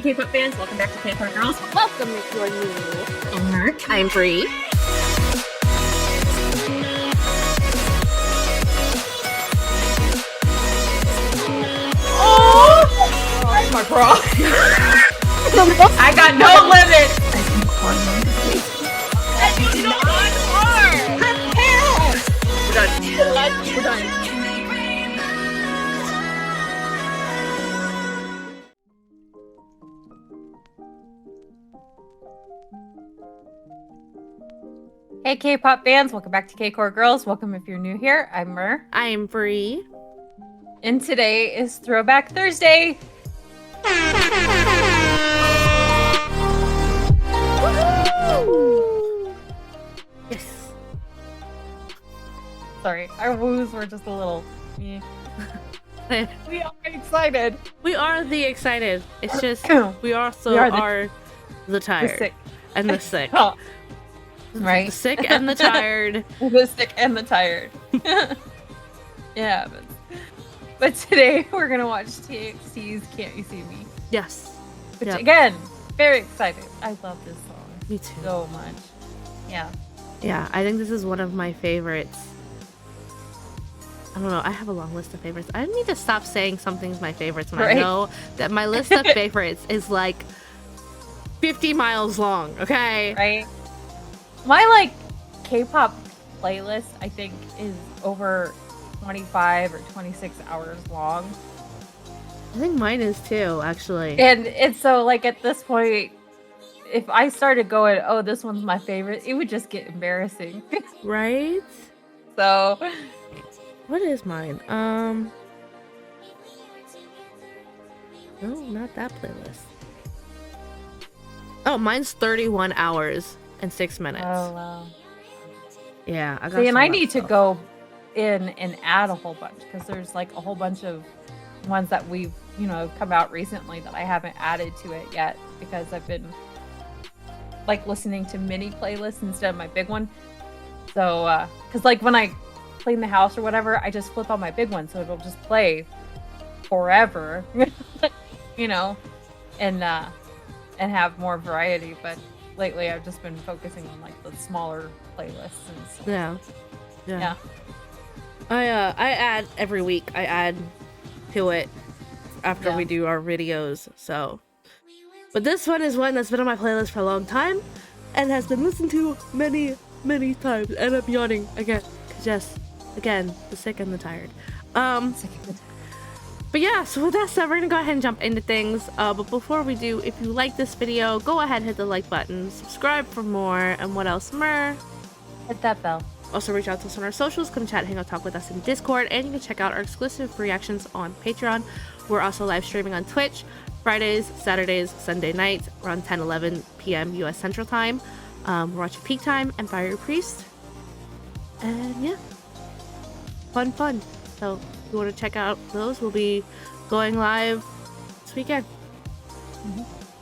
K-Pop fans, welcome back to K-CordGirls. Welcome if you're new. I'm Mark. I'm Bree. Oh! That's my bra. I got no limit. We're done. We're done. Hey K-pop fans, welcome back to K-CordGirls. Welcome if you're new here. I'm Mer. I'm Bree. And today is Throwback Thursday. Woohoo! Yes. Sorry, our woos were just a little... We are excited. We are the excited. It's just we also We are, are the tired sick. and the sick. Oh. Right? The sick and the tired. The sick and the tired. Yeah, but today we're gonna watch TXT's Can't You See Me? Yes. Which Yep. again, very excited. I love this song Me too. so much. Yeah. Yeah, I think this is one of my favorites. I don't know. I have a long list of favorites. I need to stop saying something's my favorites when I Right. know that my list of favorites is like 50 miles long. Okay. Right? My K-pop playlist, I think, is over 25 or 26 hours long. I think mine is too, actually. And it's so at this point, if I started going, oh, this one's my favorite, it would just get embarrassing. Right? So What is mine? No, not that playlist. Oh, mine's 31 hours and 6 minutes. oh wow. Yeah, I got See, and some I of that need to stuff. go in and add a whole bunch because there's a whole bunch of ones that we've come out recently that I haven't added to it yet because I've been listening to mini playlists instead of my big one. So because when I clean the house or whatever, I just flip on my big one so it'll just play forever, and have more variety. But lately I've just been focusing on the smaller playlists and stuff. Yeah. Yeah. I add every week. I add to it after Yeah. we do our videos. So, but this one is one that's been on my playlist for a long time and has been listened to many, many times. And I'm yawning again. 'Cause yes, again, the sick and the tired. But yeah, so with that said, we're gonna go ahead and jump into things. But before we do, if you like this video, go ahead, hit the like button, subscribe for more, and what else, Mer? Hit that bell. Also, reach out to us on our socials, come chat, hang out, talk with us in Discord, and you can check out our exclusive reactions on Patreon. We're also live streaming on Twitch, Fridays, Saturdays, Sunday nights, around 10-11 p.m. US Central Time. We're watching Peak Time and Fire Priest. And yeah, fun. So if you want to check out those, we'll be going live this weekend.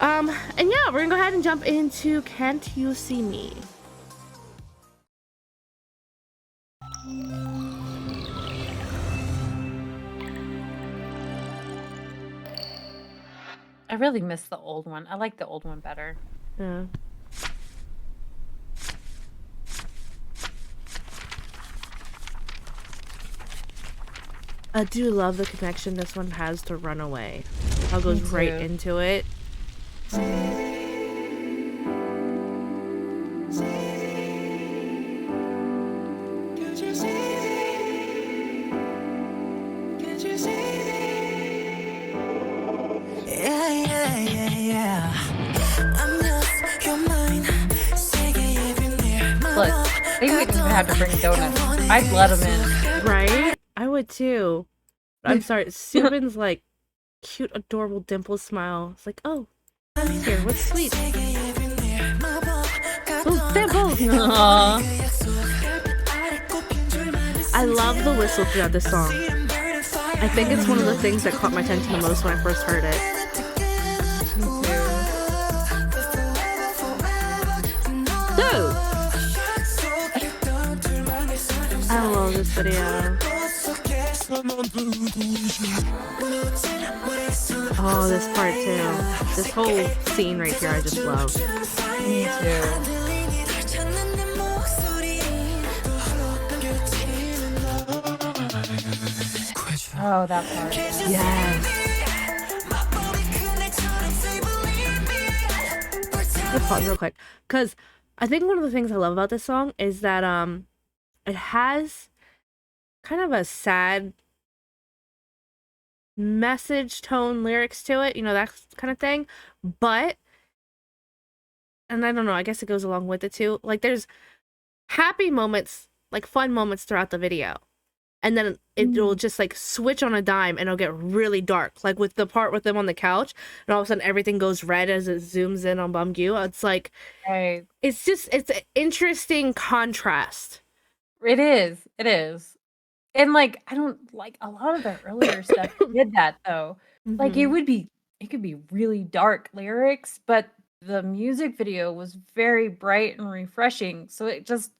And yeah, we're gonna go ahead and jump into Can't You See Me? I really miss the old one. I like the old one better. Yeah. I do love the connection this one has to Runaway. How it goes Me right too. into it. Look, they wouldn't even have to bring donuts. I'd let them in. Right? I would too. I'm sorry, Subin's cute, adorable dimple smile. It's like, oh, here, what's sweet? Oh, dimples! Aww. I love the whistle throughout this song. I think it's one of the things that caught my attention the most when I first heard it. Me too. Dude! I love this video. Oh, this part too. This whole scene right here I just love. Me too. Oh, that part. Yes. Let's pause real quick. Because I think one of the things I love about this song is that it has kind of a sad message tone lyrics to it, you know, that kind of thing. But, and I don't know, I guess it goes along with it too. Like there's happy moments, like fun moments throughout the video. And then it will just like switch on a dime and it'll get really dark. Like with the part with them on the couch and all of a sudden everything goes red as it zooms in on Bumgyu. It's like, Right. it's an interesting contrast. It is. It is. And like I don't like a lot of the earlier stuff did that though. Like it could be really dark lyrics, but the music video was very bright and refreshing. So it just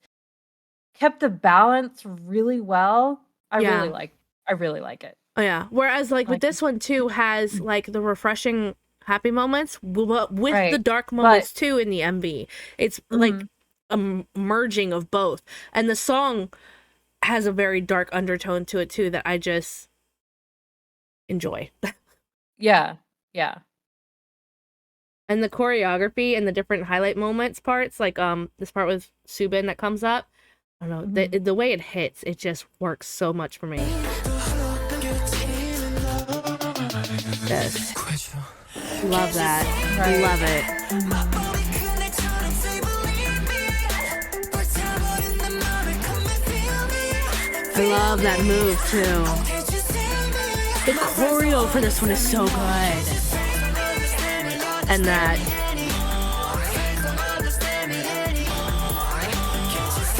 kept the balance really well. I really like it. Oh yeah. Whereas like with this one too has like the refreshing happy moments but with the dark moments too in the MV. It's like a merging of both. And the song has a very dark undertone to it too that I just enjoy. Yeah. Yeah. And the choreography and the different highlight moments parts, like this part with Subin that comes up, I don't know, the way it hits, it just works so much for me. Yes. Love that. Right. Love it. I love that move too. The choreo for this one is so good. And that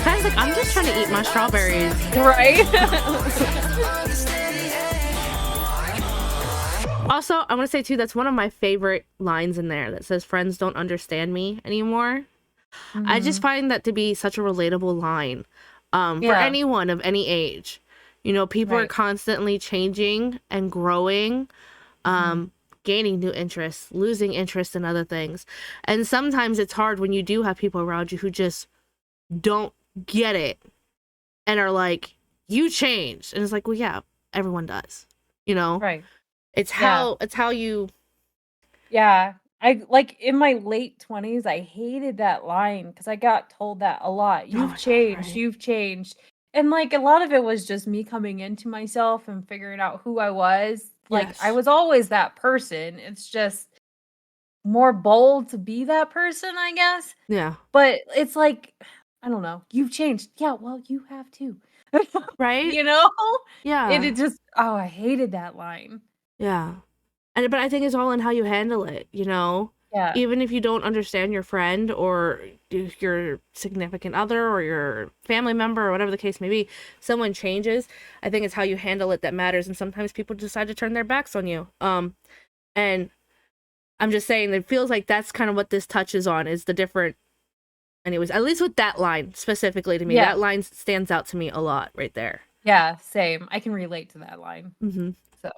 guys, like I'm just trying to eat my strawberries. Right? Also, I want to say too, that's one of my favorite lines in there that says friends don't understand me anymore. I just find that to be such a relatable line for anyone of any age. You know, people are constantly changing and growing, gaining new interests, losing interest in other things. And sometimes it's hard when you do have people around you who just don't get it and are like, you changed. And it's like, well, yeah, everyone does, you know? Right. It's how you. Yeah. I like in my late 20s, I hated that line because I got told that a lot. You've changed, you've changed. And like a lot of it was just me coming into myself and figuring out who I was. Like I was always that person. It's just more bold to be that person, I guess. Yeah. But it's like, I don't know. You've changed. Yeah, well, you have too. Right? You know? Yeah. It just, oh, I hated that line. Yeah. But I think it's all in how you handle it, you know? Yeah. Even if you don't understand your friend or your significant other or your family member or whatever the case may be, someone changes. I think it's how you handle it that matters. And sometimes people decide to turn their backs on you. And I'm just saying, it feels like that's kind of what this touches on is the different. Anyways, at least with that line specifically to me, that line stands out to me a lot right there. Yeah, same. I can relate to that line. Mm-hmm. So.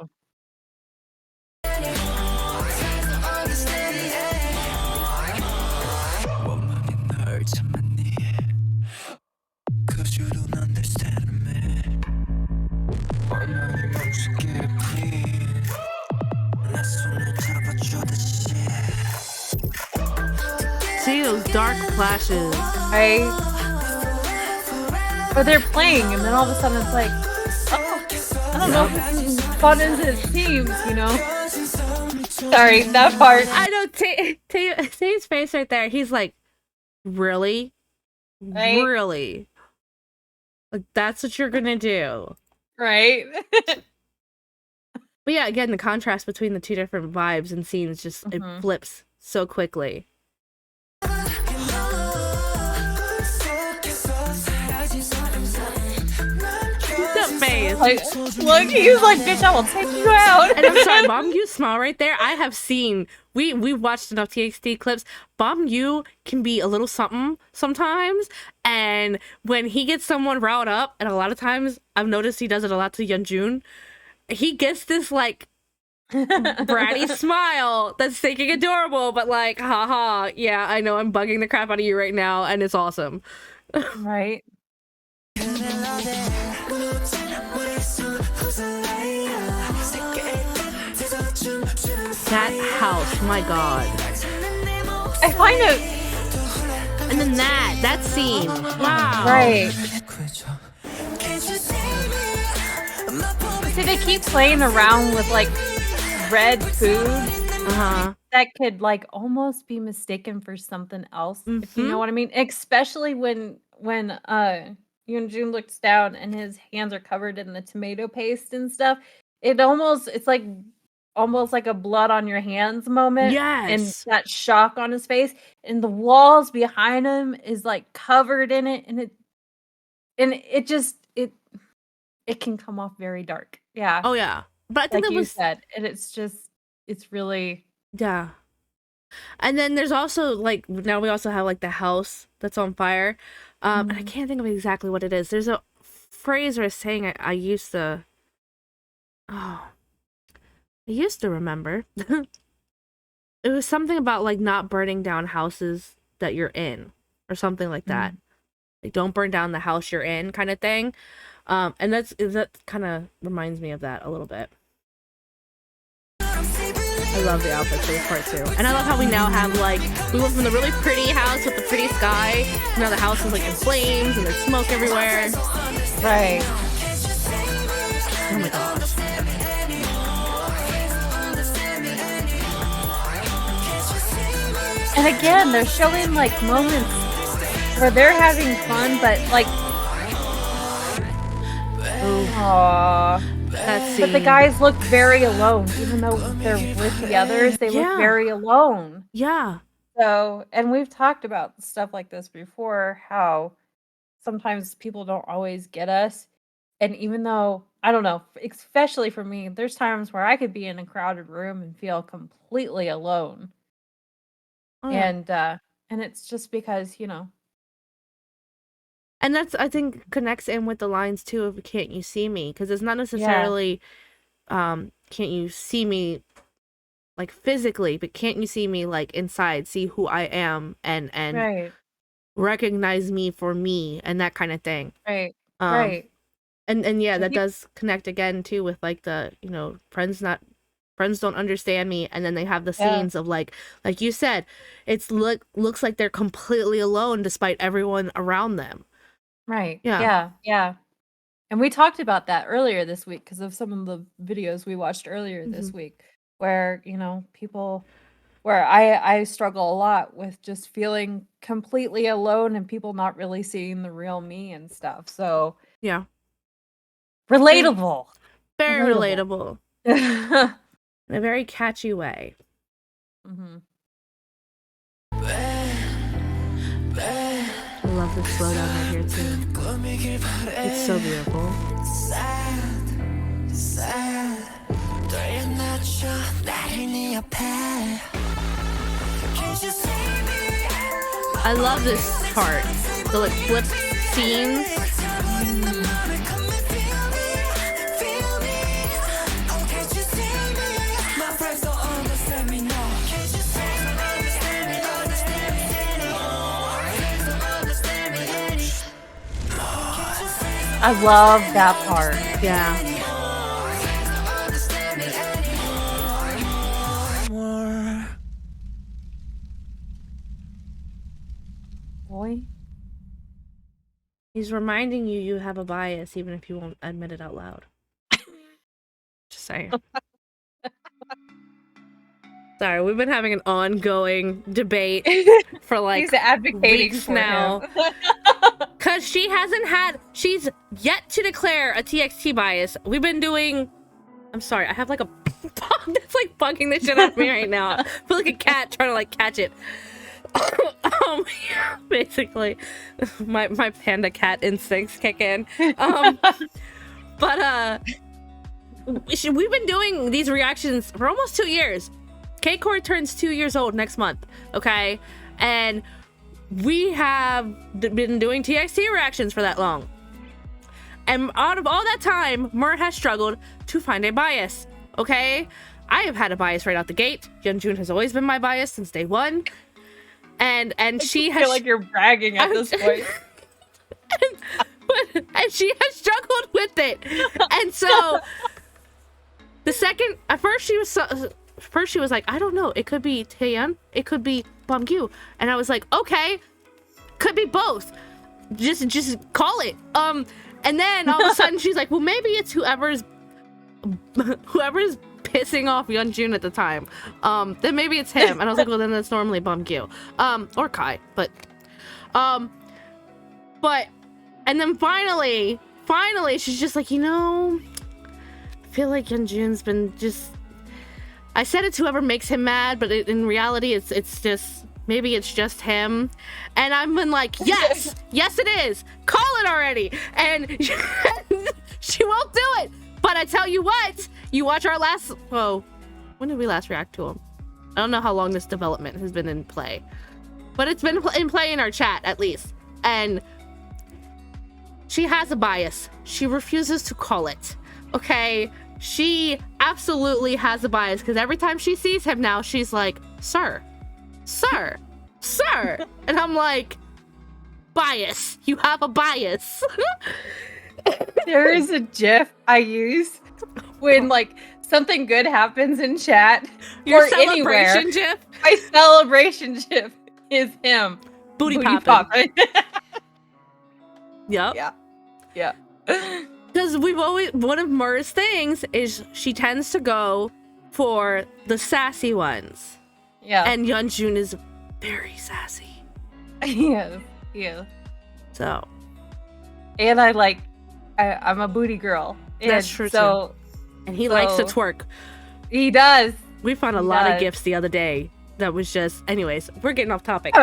See those dark flashes. Right? Or they're playing and then all of a sudden it's like, oh, I don't know if this is fun into his teams, you know? Sorry, that part. I know, see his face right there. He's like, really? Right? Really? Like, that's what you're gonna do? Right? But yeah, again, the contrast between the two different vibes and scenes just, it flips so quickly. That face. Like, look, he's like, bitch, I will take you out. And I'm sorry, Bomgyu's smile right there. I have seen. We watched enough TXT clips. Bomgyu can be a little something sometimes, and when he gets someone riled up, and a lot of times I've noticed he does it a lot to Yeonjun, he gets this like bratty smile that's thinking adorable, but like, haha, yeah, I know I'm bugging the crap out of you right now, and it's awesome. Right. That house, my god. I find it. And then that scene. Wow. Right. See, they keep playing around with like red food that could like almost be mistaken for something else, if you know what I mean. Especially when Yoonjun looks down and his hands are covered in the tomato paste and stuff. It's like almost like a blood on your hands moment. Yes. And that shock on his face. And the walls behind him is like covered in it. And it just can come off very dark. Yeah. Oh yeah. But I think like that you was said. And it's really. Yeah. And then there's also like, now we also have like the house that's on fire. And I can't think of exactly what it is. There's a phrase or a saying I used to remember. It was something about like not burning down houses that you're in or something like that. Like don't burn down the house you're in kind of thing. And that kind of reminds me of that a little bit. I love the outfits for this part too. And I love how we now have like, we went from the really pretty house with the pretty sky, now the house is like in flames and there's smoke everywhere. Right. Oh my gosh. And again, they're showing like moments where they're having fun, but like, aww. But the guys look very alone, even though they're with the others. They look very alone. Yeah. So, and we've talked about stuff like this before, how sometimes people don't always get us. And even though, I don't know, especially for me, there's times where I could be in a crowded room and feel completely alone. Oh, yeah. And it's just because, And that's, I think, connects in with the lines too of "Can't you see me?" Because it's not necessarily "Can't you see me?" like physically, but can't you see me like inside, see who I am, and right. recognize me for me, and that kind of thing. Right. Right. And yeah, that does connect again too with like the friends don't understand me, and then they have the scenes of like you said, it's looks like they're completely alone despite everyone around them. Right. Yeah. Yeah. And we talked about that earlier this week because of some of the videos we watched earlier this week where, people where I struggle a lot with just feeling completely alone and people not really seeing the real me and stuff. So, yeah. Relatable. Very relatable. In a very catchy way. I love the slowdown right here too. It's so beautiful. I love this part. The like flip scenes. I love that part. Yeah. Boy. He's reminding you have a bias even if you won't admit it out loud. Just saying. Sorry, we've been having an ongoing debate for like He's advocating weeks for now. him. Cause she's yet to declare a TXT bias. We've been doing, I'm sorry, I have like a bug that's like bugging the shit out of me right now. I feel like a cat trying to like catch it. Basically, my panda cat instincts kick in. But we've been doing these reactions for almost 2 years. K-Cord turns 2 years old next month, okay? And we have been doing TXT reactions for that long. And out of all that time, Mur has struggled to find a bias, okay? I have had a bias right out the gate. Yeonjun has always been my bias since day one. And she has... I feel like you're bragging at this point. and she has struggled with it. And so... The second... At first she was like, I don't know. It could be Taeyeon. It could be Bumgyu. And I was like, okay. Could be both. Just call it. And then all of a sudden she's like, well, maybe it's whoever's pissing off Yeonjun at the time. Then maybe it's him. And I was like, well, then that's normally Bumgyu. Or Kai. But and then finally she's just like, you know, I feel like Yeonjun's been just... I said it's whoever makes him mad, but in reality, it's just... Maybe it's just him. And I've been like, yes, yes it is. Call it already. And she won't do it. But I tell you what, you watch our last, whoa, when did we last react to him? I don't know how long this development has been in play. But it's been in play in our chat, at least. And she has a bias. She refuses to call it. Okay? She absolutely has a bias, because every time she sees him now, she's like, sir. And I'm like, bias. You have a bias. There is a GIF I use when like something good happens in chat Your or anywhere. celebration GIF? My celebration GIF is him. Booty popping. Yep. Yeah. Because one of Mur's things is she tends to go for the sassy ones. Yeah. And Yeonjun is very sassy. Yeah. So. And I'm a booty girl. That's true too. And he likes to twerk. He does. We found a lot of gifs the other day that was just... Anyways, we're getting off topic.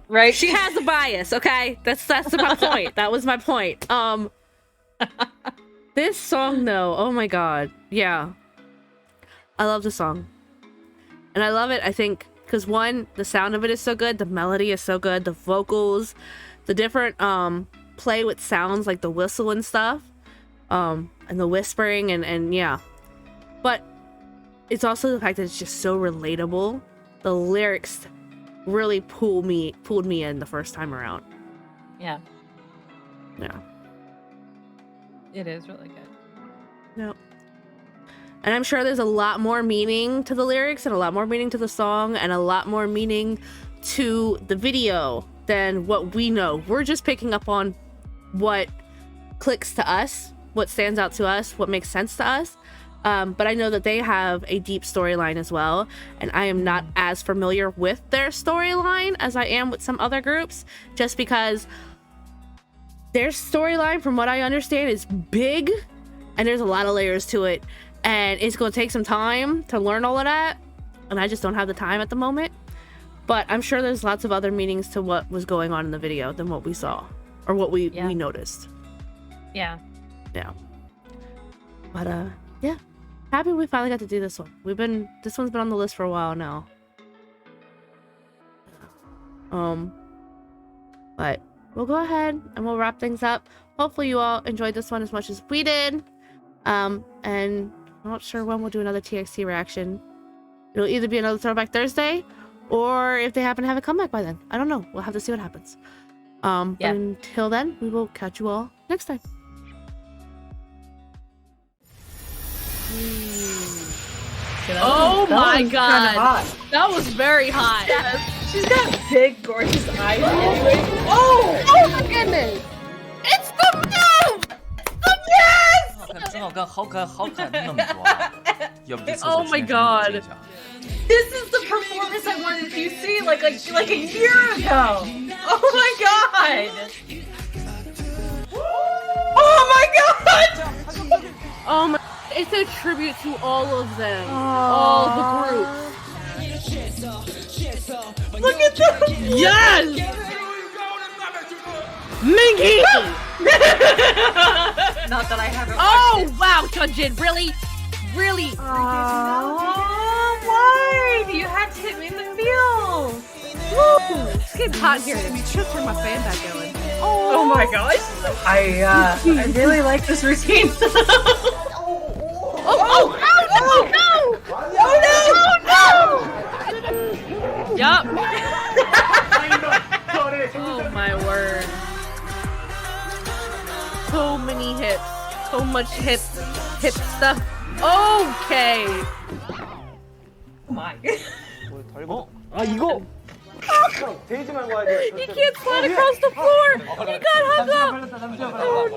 Right? She has a bias, okay? That's my point. That was my point. This song though, oh my god. Yeah. I love the song. And I love it, I think, because one, the sound of it is so good, the melody is so good, the vocals, the different play with sounds like the whistle and stuff, and the whispering and yeah. But it's also the fact that it's just so relatable. The lyrics really pulled me in the first time around. Yeah. Yeah. It is really good. Yep. And I'm sure there's a lot more meaning to the lyrics and a lot more meaning to the song and a lot more meaning to the video than what we know. We're just picking up on what clicks to us, what stands out to us, what makes sense to us. But I know that they have a deep storyline as well. And I am not as familiar with their storyline as I am with some other groups, just because their storyline, from what I understand, is big and there's a lot of layers to it. And it's going to take some time to learn all of that. And I just don't have the time at the moment. But I'm sure there's lots of other meanings to what was going on in the video than what we saw. Or what we noticed. Yeah. Yeah. But, yeah. Happy we finally got to do this one. This one's been on the list for a while now. But we'll go ahead and we'll wrap things up. Hopefully you all enjoyed this one as much as we did. And I'm not sure when we'll do another TXT reaction. It'll either be another Throwback Thursday, or if they happen to have a comeback by then. I don't know. We'll have to see what happens. But until then, we will catch you all next time. Oh my god. That was very hot. Yes. She's got big, gorgeous eyes. Oh my goodness. It's the move! Yes! Oh my god. This is the performance I wanted to see like a year ago. Oh my god. Oh my god. Oh my, it's a tribute to all of them. All the groups. Look at them. Yes! Minky! Not that I haven't watched Oh it. wow, Jungin, really? Really? Why? You have to hit me in the feels. Woo! It's getting hot here. Let me just turn my fan back going. Oh my gosh. I really like this routine. Oh no! Yup. Oh my word. So many hips. So much hip stuff. Okay. My. 아 이거 데이지 말고 와야 돼. He can't slide across the floor. He got hung up. Oh